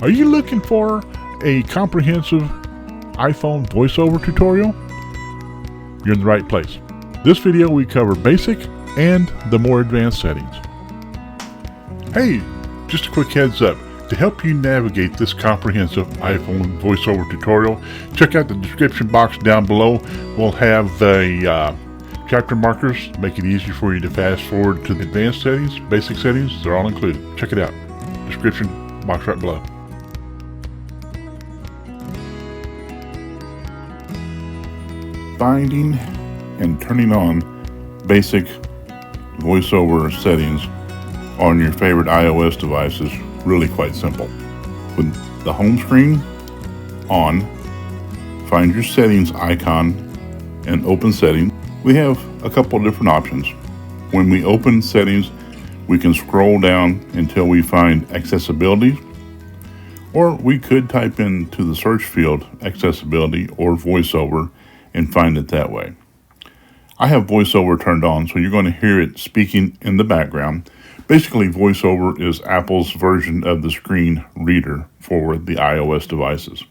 Are you looking for a comprehensive iPhone voiceover tutorial? You're in the right place. This video we cover basic and the more advanced settings. Hey, just a quick heads up. To help you navigate this comprehensive iPhone voiceover tutorial, check out the description box down below. We'll have the chapter markers, make it easy for you to fast forward to the advanced settings, basic settings. They're all included. Check it out. Description box right below. Finding and turning on basic voiceover settings on your favorite iOS device is really quite simple. With the home screen on, find your settings icon and open settings. We have a couple of different options. When we open settings, we can scroll down until we find accessibility, or we could type into the search field accessibility or voiceover and find it that way. I have voiceover turned on, so you're going to hear it speaking in the background. Basically, VoiceOver is Apple's version of the screen reader for the iOS devices.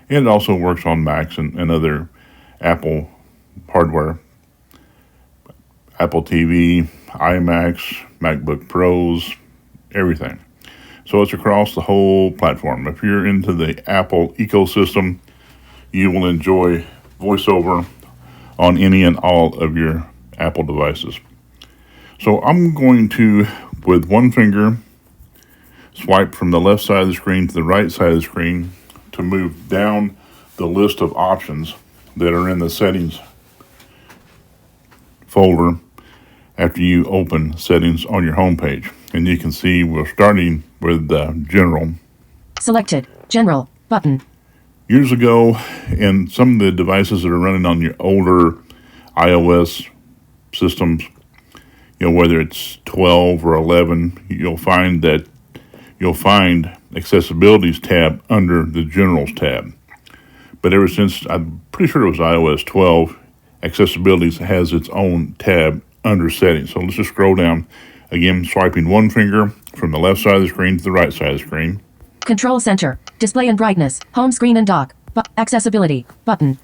And it also works on Macs and other Apple hardware. Apple TV, iMacs, MacBook Pros, everything. So it's across the whole platform. If you're into the Apple ecosystem, you will enjoy VoiceOver on any and all of your Apple devices. So I'm going to, with one finger, swipe from the left side of the screen to the right side of the screen to move down the list of options that are in the settings folder after you open settings on your home page. And you can see we're starting with General. Selected. General. Button. Years ago, in some of the devices that are running on your older iOS systems, whether it's 12 or 11, you'll find accessibilities tab under the Generals tab. But ever since, I'm pretty sure it was iOS 12, accessibilities has its own tab under settings. So let's just scroll down. Again, swiping one finger from the left side of the screen to the right side of the screen. Control center. Display and brightness. Home screen and dock. Accessibility. Button.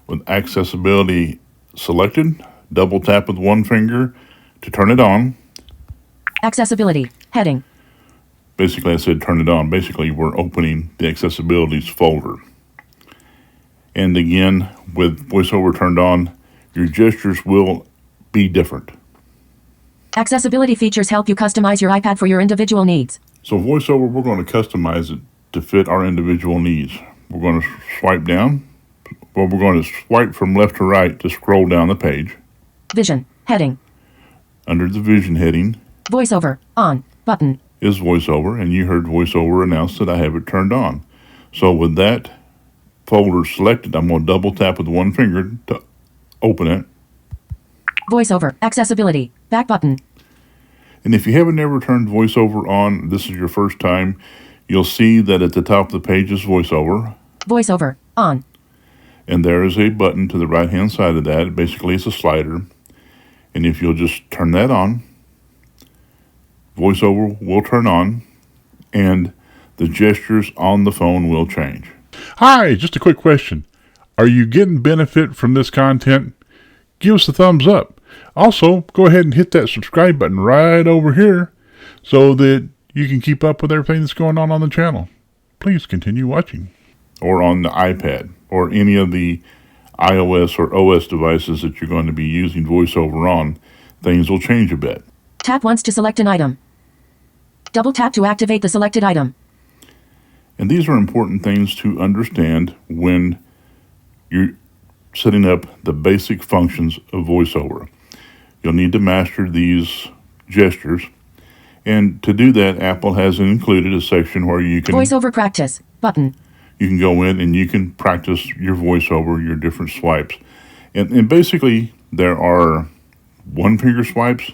With accessibility selected, double tap with one finger to turn it on. Accessibility. Heading. Basically, I said turn it on. Basically, we're opening the accessibilities folder. And again, with VoiceOver turned on, your gestures will be different. Accessibility features help you customize your iPad for your individual needs. So VoiceOver, we're going to customize it to fit our individual needs. We're going to swipe down. Well, we're going to swipe from left to right to scroll down the page. Vision. Heading. Under the Vision heading, VoiceOver. On. Button. Is VoiceOver, and you heard VoiceOver announce that I have it turned on. So with that folder selected, I'm going to double tap with one finger to open it. VoiceOver. Accessibility. Back button. And if you haven't ever turned VoiceOver on, this is your first time, you'll see that at the top of the page is VoiceOver. VoiceOver. On. And there is a button to the right-hand side of that. Basically, it's a slider. And if you'll just turn that on, VoiceOver will turn on, and the gestures on the phone will change. Hi, just a quick question. Are you getting benefit from this content? Give us a thumbs up. Also, go ahead and hit that subscribe button right over here so that you can keep up with everything that's going on the channel. Please continue watching. Or on the iPad or any of the iOS or OS devices that you're going to be using VoiceOver on, things will change a bit. Tap once to select an item. Double tap to activate the selected item. And these are important things to understand when you're setting up the basic functions of VoiceOver. You'll need to master these gestures. And to do that, Apple has included a section where you can... VoiceOver practice. Button. You can go in and you can practice your VoiceOver, your different swipes. And basically, there are one finger swipes,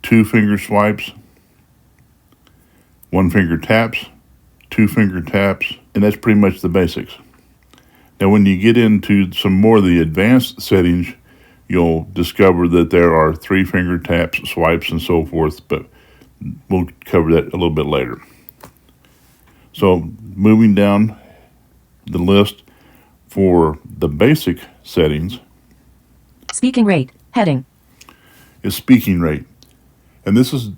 two finger swipes, one finger taps, two finger taps, and that's pretty much the basics. Now, when you get into some more of the advanced settings, you'll discover that there are three finger taps, swipes, and so forth, but we'll cover that a little bit later. So moving down the list for the basic settings Speaking rate. Heading. is speaking rate. And this is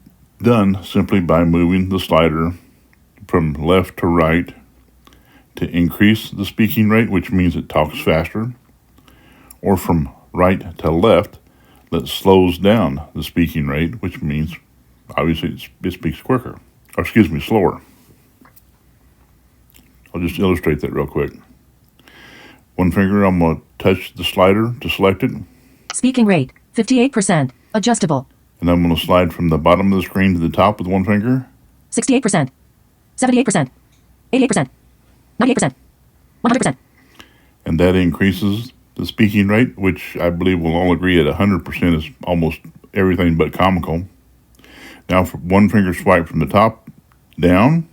done simply by moving the slider from left to right to increase the speaking rate, which means it talks faster, or from right to left, that slows down the speaking rate, which means obviously it speaks quicker, or slower. I'll just illustrate that real quick. One finger, I'm going to touch the slider to select it, Speaking rate. 58%. Adjustable. and I'm going to slide from the bottom of the screen to the top with one finger, 68%. 78%. 88%. 98%. 100%. and that increases the speaking rate, which I believe we'll all agree at 100% is almost everything but comical. Now, for one finger swipe from the top down,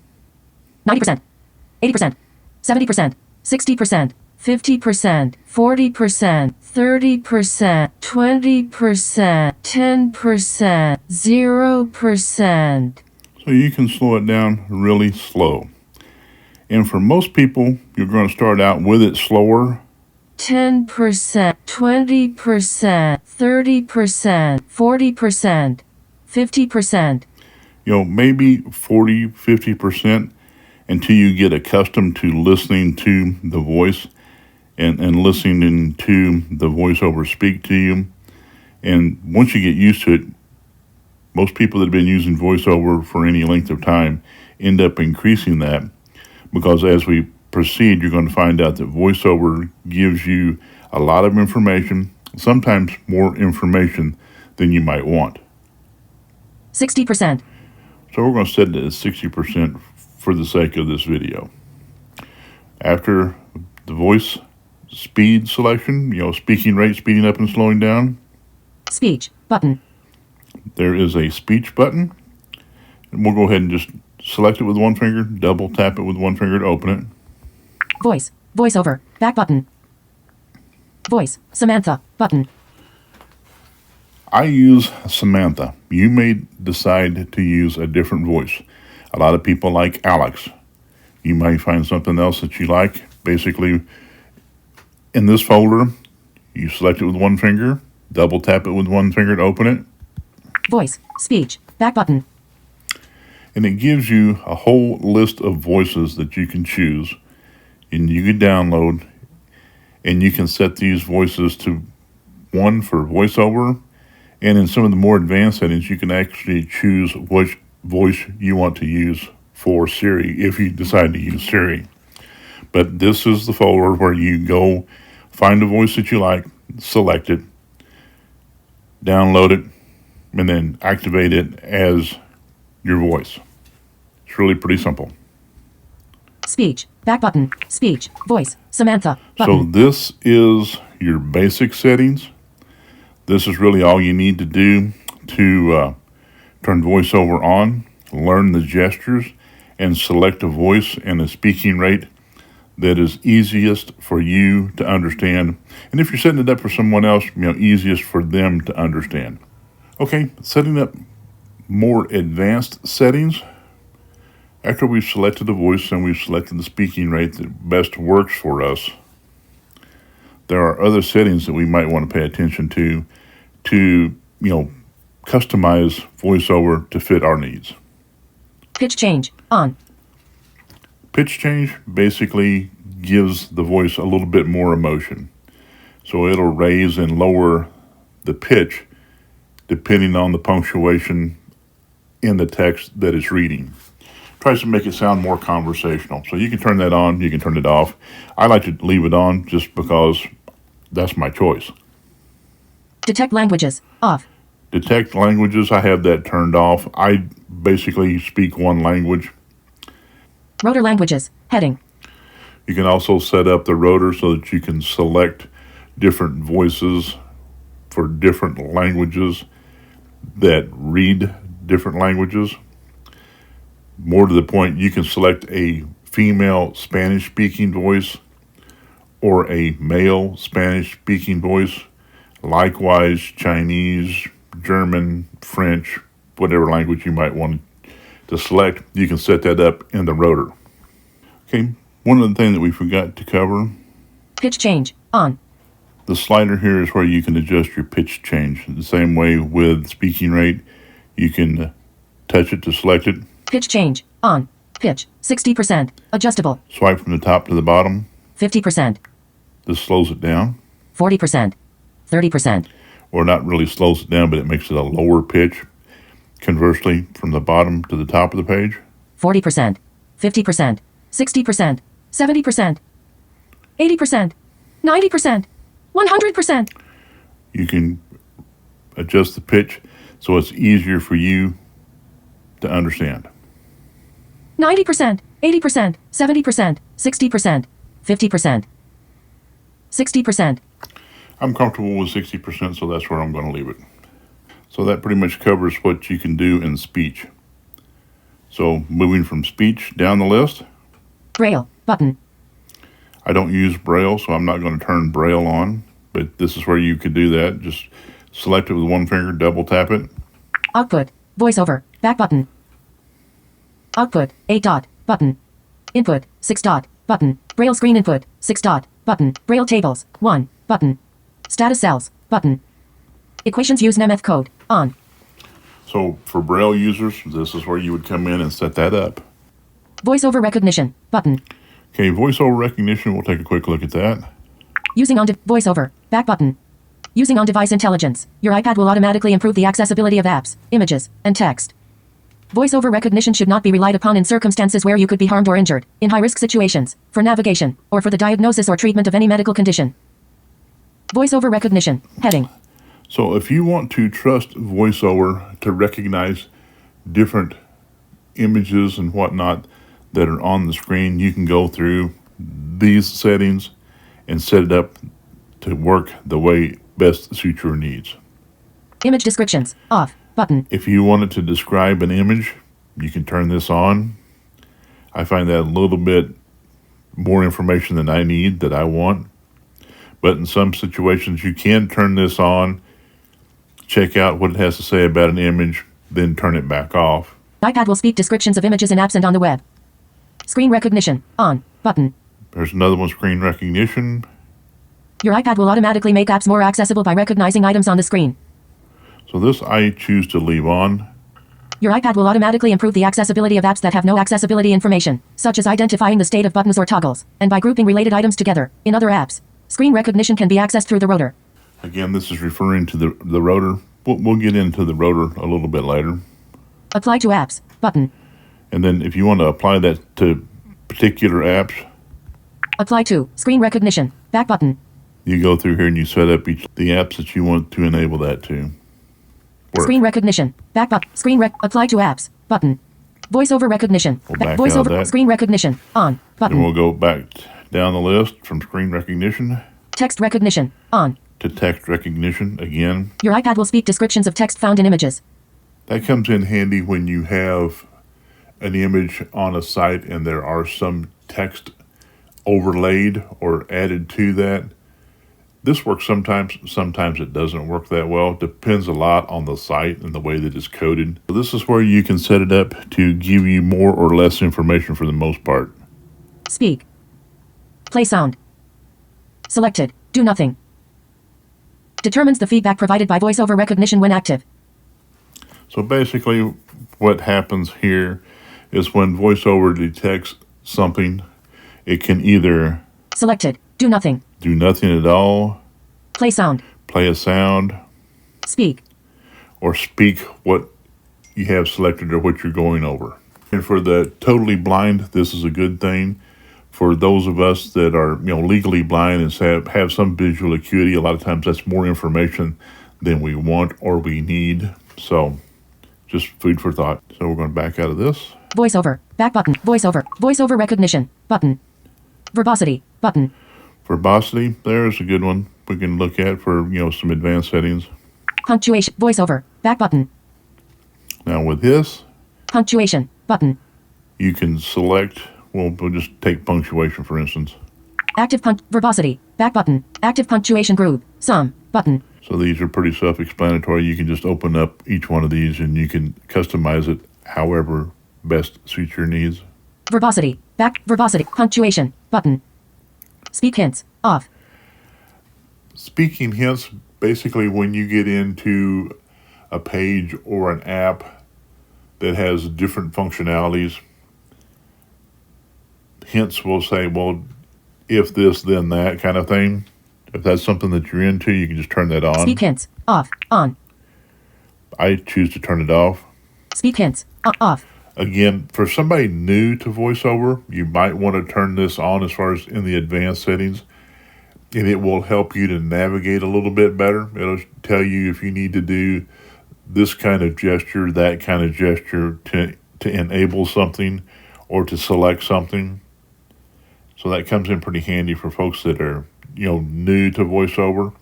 90%. 80%. 70%. 60%. 50%. 40%. 30%. 20%. 10%. 0%. so you can slow it down really slow. And for most people, you're going to start out with it slower, 10%, 20%, 30%, 40%, 50%. maybe 40, 50% until you get accustomed to listening to the voice and listening to the voiceover speak to you. And once you get used to it, most people that have been using voiceover for any length of time end up increasing that, because as we proceed, you're going to find out that voiceover gives you a lot of information, sometimes more information than you might want. 60%. So we're going to set it at 60% for the sake of this video. After the voice speed selection, speaking rate, speeding up and slowing down, Speech. Button. there is a speech button. And we'll go ahead and just select it with one finger, double tap it with one finger to open it. Voice. VoiceOver. Back button. Voice. Samantha. Button. I use Samantha. You may decide to use a different voice. A lot of people like Alex. You might find something else that you like. Basically, in this folder, you select it with one finger, double tap it with one finger to open it, Voice. Speech. Back button. and it gives you a whole list of voices that you can choose, and you can download, and you can set these voices to one for voiceover, and in some of the more advanced settings, you can actually choose which voice you want to use for Siri if you decide to use Siri. But this is the folder where you go find a voice that you like, select it, download it, and then activate it as your voice. It's really pretty simple. Speech. Back button. Speech. Voice. Samantha. So Button. this is your basic settings. This is really all you need to do to turn VoiceOver on, learn the gestures, and select a voice and a speaking rate that is easiest for you to understand. And if you're setting it up for someone else, easiest for them to understand. Okay, setting up more advanced settings. After we've selected the voice and we've selected the speaking rate that best works for us, there are other settings that we might want to pay attention to customize VoiceOver to fit our needs. Pitch change. On. Pitch change basically gives the voice a little bit more emotion. So it'll raise and lower the pitch depending on the punctuation in the text that it's reading. Tries to make it sound more conversational. So you can turn that on, you can turn it off. I like to leave it on just because that's my choice. Detect languages. Off. Detect languages, I have that turned off. I basically speak one language. Rotor languages. Heading. You can also set up the rotor so that you can select different voices for different languages that read different languages. More to the point, you can select a female Spanish-speaking voice or a male Spanish-speaking voice. Likewise, Chinese, German, French, whatever language you might want to select, you can set that up in the rotor. Okay, one of the things that we forgot to cover, Pitch change. On. the slider here is where you can adjust your pitch change. The same way with speaking rate, you can touch it to select it. Pitch change. On. Pitch. 60%. Adjustable. Swipe from the top to the bottom. 50%. This slows it down. 40%. 30%. Or not really slows it down, but it makes it a lower pitch. Conversely, from the bottom to the top of the page. 40%. 50%. 60%. 70%. 80%. 90%. 100%. You can adjust the pitch so it's easier for you to understand. 90%. 80%. 70%. 60%. 50%. 60%. I'm comfortable with 60%, so that's where I'm going to leave it. So that pretty much covers what you can do in speech. So moving from speech down the list. Braille. Button. I don't use Braille, so I'm not going to turn Braille on, but this is where you could do that. Just select it with one finger, double tap it. Output. VoiceOver. Back button. Output. 8 dot. Button. Input. 6 dot. Button. Braille screen input. 6 dot. Button. Braille tables. 1. Button. Status cells. Button. Equations use Nemeth code. On. So for Braille users, this is where you would come in and set that up. VoiceOver recognition. Button. Okay, VoiceOver recognition, we'll take a quick look at that. Using on VoiceOver. Back button. Using on-device intelligence. Your iPad will automatically improve the accessibility of apps, images, and text. VoiceOver recognition should not be relied upon in circumstances where you could be harmed or injured, in high-risk situations, for navigation, or for the diagnosis or treatment of any medical condition. VoiceOver recognition. Heading. So if you want to trust VoiceOver to recognize different images and whatnot that are on the screen, you can go through these settings and set it up to work the way best suits your needs. Image descriptions. Off. Button. If you wanted to describe an image, you can turn this on. I find that a little bit more information than I need, that I want. But in some situations, you can turn this on, check out what it has to say about an image, then turn it back off. iPad will speak descriptions of images in apps and on the web. Screen recognition. On. Button. There's another one, screen recognition. Your iPad will automatically make apps more accessible by recognizing items on the screen. So this I choose to leave on. Your iPad will automatically improve the accessibility of apps that have no accessibility information, such as identifying the state of buttons or toggles, and by grouping related items together in other apps. Screen recognition can be accessed through the rotor. Again, this is referring to the rotor. We'll get into the rotor a little bit later. Apply to apps. Button. And then if you want to apply that to particular apps, Apply to. Screen recognition. Back button. you go through here and you set up the apps that you want to enable that to work. Screen recognition. Back button. Apply to apps. Button. VoiceOver recognition. We'll back out of VoiceOver. that. Screen recognition. On. Then Button. we'll go back down the list from screen recognition Text recognition. On. to text recognition again. Your iPad will speak descriptions of text found in images. That comes in handy when you have an image on a site and there are some text overlaid or added to that. This works sometimes it doesn't work that well. It depends a lot on the site and the way that it's coded. So this is where you can set it up to give you more or less information for the most part. Speak. Play sound. Selected. Do nothing. Determines the feedback provided by VoiceOver recognition when active. So basically what happens here is when VoiceOver detects something, it can either Selected. Do nothing. do nothing at all, Play sound. play a sound, Speak. or speak what you have selected or what you're going over. And for the totally blind, this is a good thing. For those of us that are legally blind and have some visual acuity, a lot of times that's more information than we want or we need. So just food for thought. So we're going to back out of this. VoiceOver. Back button. VoiceOver. VoiceOver recognition. Button. Verbosity. Button. Verbosity, there's a good one we can look at for some advanced settings. Punctuation. VoiceOver. Back button. Now with this, Punctuation. Button. you can select, we'll just take punctuation for instance. Active verbosity. Back button. Active punctuation group. Sum. Button. So these are pretty self-explanatory. You can just open up each one of these and you can customize it however best suits your needs. Verbosity. Back. Verbosity. Punctuation. Button. Speak hints. Off. Speaking hints, basically when you get into a page or an app that has different functionalities, hints will say, well, if this, then that kind of thing. If that's something that you're into, you can just turn that on. Speak hints. Off. On. I choose to turn it off. Speak hints. Off. Again, for somebody new to VoiceOver, you might want to turn this on as far as in the advanced settings, and it will help you to navigate a little bit better. It'll tell you if you need to do this kind of gesture, that kind of gesture to enable something or to select something. So that comes in pretty handy for folks that are, new to VoiceOver.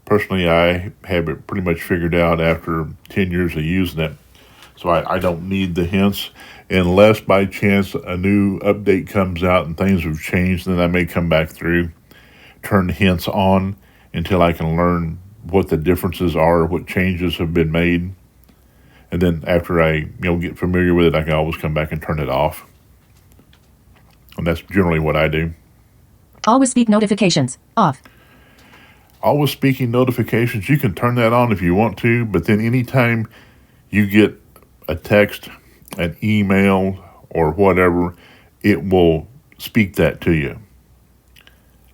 Personally, I have it pretty much figured out after 10 years of using it. So I don't need the hints unless by chance a new update comes out and things have changed. Then I may come back through, turn the hints on until I can learn what the differences are, what changes have been made. And then after I get familiar with it, I can always come back and turn it off. And that's generally what I do. Always speak notifications. Off. Always speaking notifications, you can turn that on if you want to, but then anytime you get a text, an email, or whatever, it will speak that to you.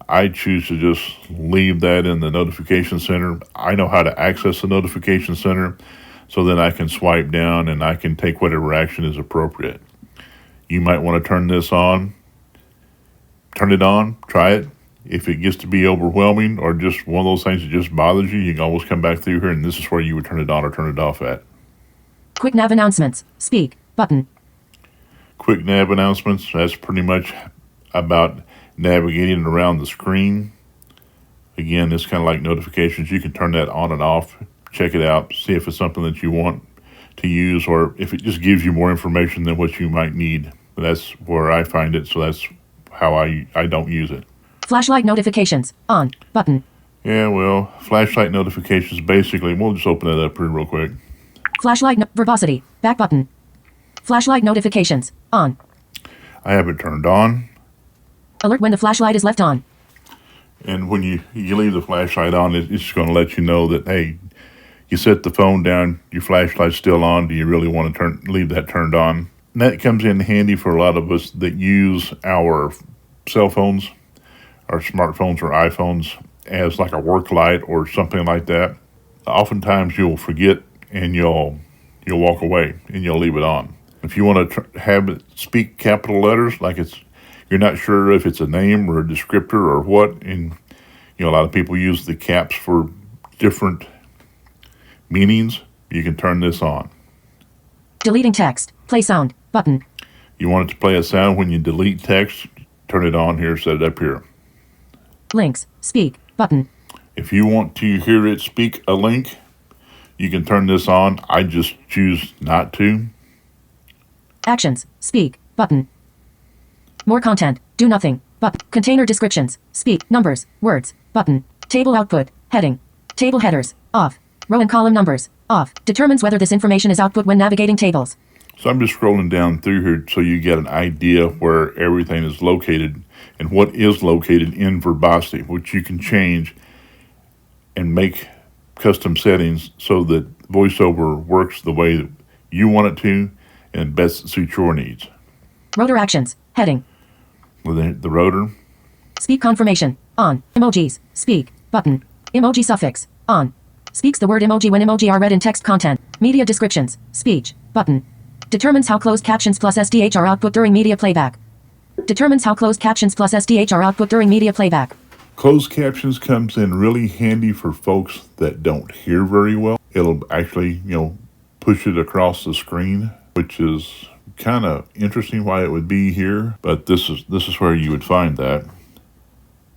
I choose to just leave that in the notification center. I know how to access the notification center, so then I can swipe down and I can take whatever action is appropriate. You might want to turn this on. Turn it on, try it. If it gets to be overwhelming or just one of those things that just bothers you, you can always come back through here, and this is where you would turn it on or turn it off at. Quick nav announcements. Speak. Button. Quick nav announcements, that's pretty much about navigating around the screen. Again, it's kind of like notifications. You can turn that on and off, check it out, see if it's something that you want to use or if it just gives you more information than what you might need. That's where I find it, so that's how I don't use it. Flashlight notifications. On. Button. Yeah, well, flashlight notifications, basically, we'll just open it up here real quick. Flashlight verbosity. Back button. Flashlight notifications. On. I have it turned on. Alert when the flashlight is left on. And when you leave the flashlight on, it's just going to let you know that, hey, you set the phone down, your flashlight's still on. Do you really want to leave that turned on? And that comes in handy for a lot of us that use our cell phones, our smartphones or iPhones as like a work light or something like that. Oftentimes you'll forget and you'll walk away and you'll leave it on. If you want to have it speak capital letters, like you're not sure if it's a name or a descriptor or what, and a lot of people use the caps for different meanings, you can turn this on. Deleting text. Play sound. Button. You want it to play a sound when you delete text, turn it on here, set it up here. Links. Speak. Button. If you want to hear it speak a link, you can turn this on. I just choose not to. Actions. Speak. Button. More content. Do nothing. Button. Container descriptions. Speak. Numbers. Words. Button. Table output. Heading. Table headers. Off. Row and column numbers. Off. Determines whether this information is output when navigating tables. So I'm just scrolling down through here so you get an idea where everything is located and what is located in verbosity, which you can change and make custom settings so that VoiceOver works the way that you want it to and best suits your needs. Rotor actions. Heading. With the rotor. Speak confirmation. On. Emojis. Speak. Button. Emoji suffix. On. Speaks the word emoji when emoji are read in text content. Media descriptions. Speech. Button. Determines how closed captions plus SDH are output during media playback. Determines how closed captions plus SDH are output during media playback. Closed captions comes in really handy for folks that don't hear very well. It'll actually, push it across the screen, which is kind of interesting why it would be here, but this is where you would find that.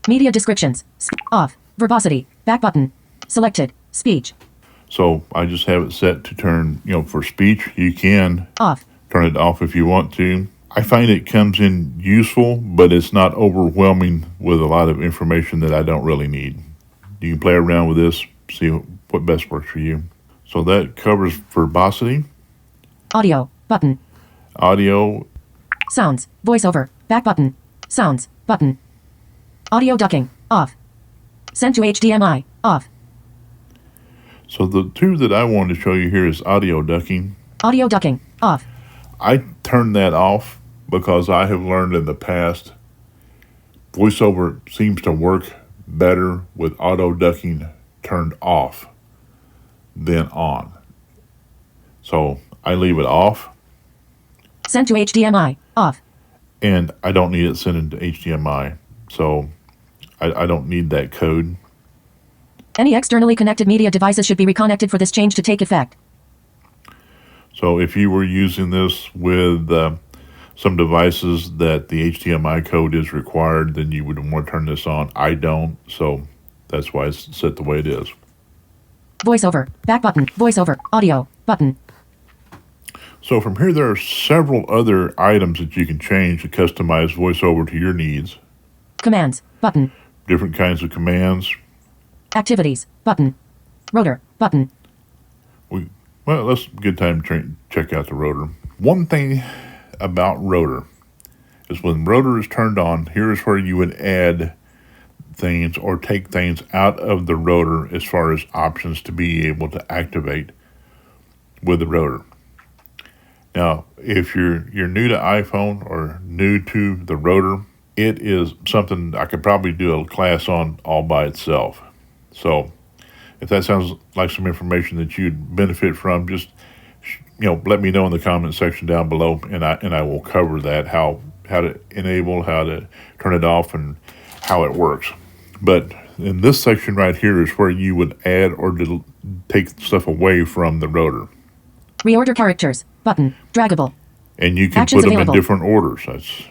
Media descriptions. Off. Verbosity. Back button. Selected. Speech. So I just have it set to turn, for speech. You can off. Turn it off if you want to. I find it comes in useful, but it's not overwhelming with a lot of information that I don't really need. You can play around with this, see what best works for you. So that covers verbosity. Audio. Button. Audio. Sounds. VoiceOver. Back button. Sounds. Button. Audio ducking. Off. Send to HDMI. Off. So the two that I wanted to show you here is audio ducking. Audio ducking. Off. I turned that off because I have learned in the past VoiceOver seems to work better with auto ducking turned off than on. So I leave it off. Send to HDMI. Off. And I don't need it sent into HDMI. So I don't need that code. Any externally connected media devices should be reconnected for this change to take effect. So if you were using this with some devices that the HDMI code is required, then you would want to turn this on. I don't, so that's why it's set the way it is. VoiceOver. Back button. VoiceOver. Audio. Button. So from here, there are several other items that you can change to customize VoiceOver to your needs. Commands. Button. Different kinds of commands. Activities. Button. Rotor. Button. Well, that's a good time to check out the rotor. One thing about rotor is when rotor is turned on, here's where you would add things or take things out of the rotor as far as options to be able to activate with the rotor. Now, if you're new to iPhone or new to the rotor, it is something I could probably do a class on all by itself. So if that sounds like some information that you'd benefit from, just let me know in the comment section down below, and I will cover that, how to enable, how to turn it off, and how it works. But in this section right here is where you would add or take stuff away from the rotor. Reorder characters. Button. Draggable. And you can Actions put them available. in different orders. That's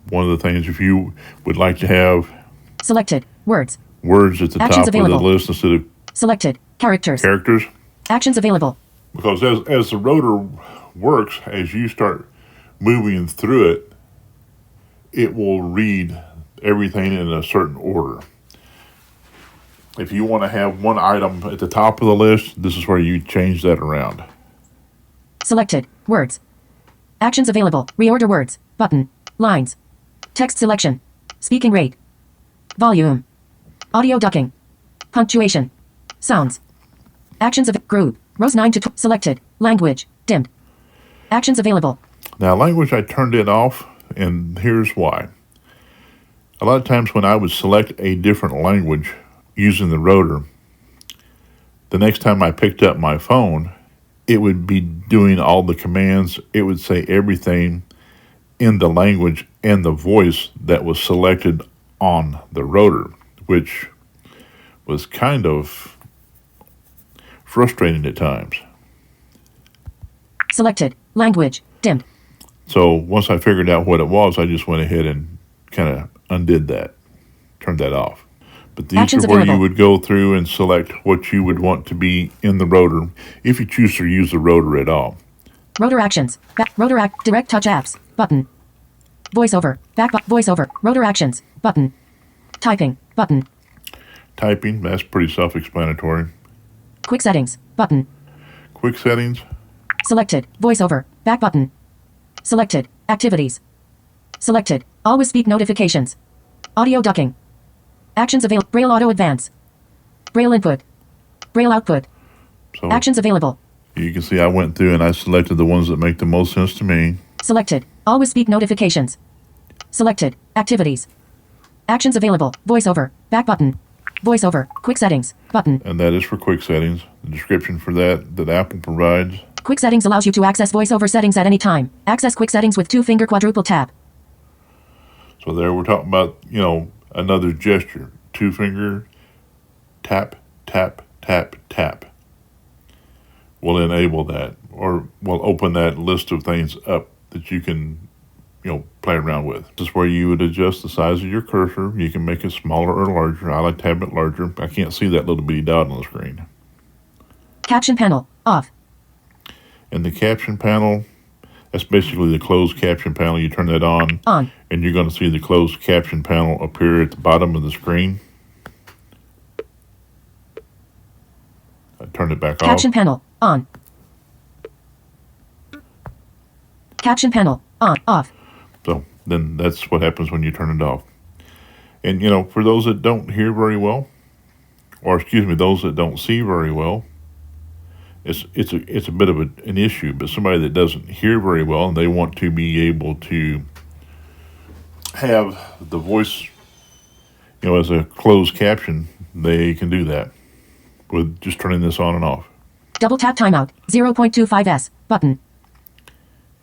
one of the things. If you would like to have Selected. Words. words at the Actions top available. of the list instead of Selected. Characters. characters, Actions available. because as the rotor works, as you start moving through it, it will read everything in a certain order. If you want to have one item at the top of the list, this is where you change that around. Selected. Words. Actions available. Reorder words. Button. Lines. Text selection. Speaking rate. Volume. Audio ducking. Punctuation. Sounds. Actions of group. Rows 9 to selected. Language. Dimmed. Actions available. Now, language, I turned it off, and here's why. A lot of times when I would select a different language using the rotor, the next time I picked up my phone, it would be doing all the commands. It would say everything in the language and the voice that was selected on the rotor, which was kind of frustrating at times. Selected. Language. Dimmed. So once I figured out what it was, I just went ahead and kind of undid that, turned that off. But these Actions are where available. you would go through and select what you would want to be in the rotor, if you choose to use the rotor at all. Rotor actions. Rotor direct touch apps. Button. VoiceOver. VoiceOver. Rotor actions. Button. Typing. Button. Typing, that's pretty self-explanatory. Quick settings. Button. Quick settings, Selected. VoiceOver. Back button. Selected. Activities. Selected. Always speak notifications. Audio ducking. Actions available. Braille auto advance. Braille input. Braille output. so Actions available. you can see I went through and I selected the ones that make the most sense to me. Selected. Always speak notifications. Selected. Activities. Actions available. VoiceOver. Back button. VoiceOver. Quick settings. Button. And that is for quick settings. The description for that Apple provides. Quick settings allows you to access VoiceOver settings at any time. Access quick settings with 2-finger quadruple tap. So there we're talking about, another gesture. 2-finger tap, tap, tap, tap. Will enable that, or will open that list of things up that you can, play around with. This is where you would adjust the size of your cursor. You can make it smaller or larger. I like to have it larger. I can't see that little bitty dot on the screen. Caption panel. Off. And the caption panel, that's basically the closed caption panel. You turn that on. On. And you're going to see the closed caption panel appear at the bottom of the screen. I turned it back Caption off. panel. On. Caption panel. On. Off. So then that's what happens when you turn it off. And, you know, for those that don't hear very well, or excuse me, those that don't see very well, it's a bit of an issue. But somebody that doesn't hear very well and they want to be able to have the voice, you know, as a closed caption, they can do that with just turning this on and off. Double tap timeout, 0.25s, button.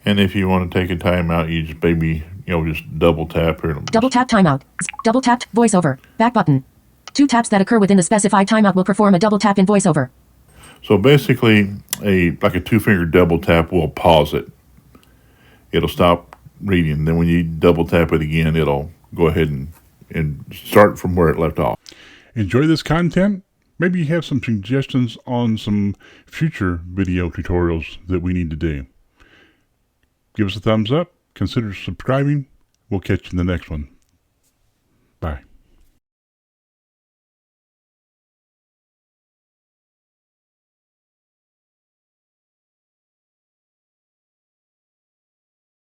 And if you want to take a timeout, you just maybe, you know, just double tap here. Double tap timeout, double tapped, VoiceOver, back button. 2 taps that occur within the specified timeout will perform a double tap in VoiceOver. So basically, like a 2-finger double tap will pause it. It'll stop reading. Then when you double tap it again, it'll go ahead and start from where it left off. Enjoy this content? Maybe you have some suggestions on some future video tutorials that we need to do. Give us a thumbs up. Consider subscribing. We'll catch you in the next one.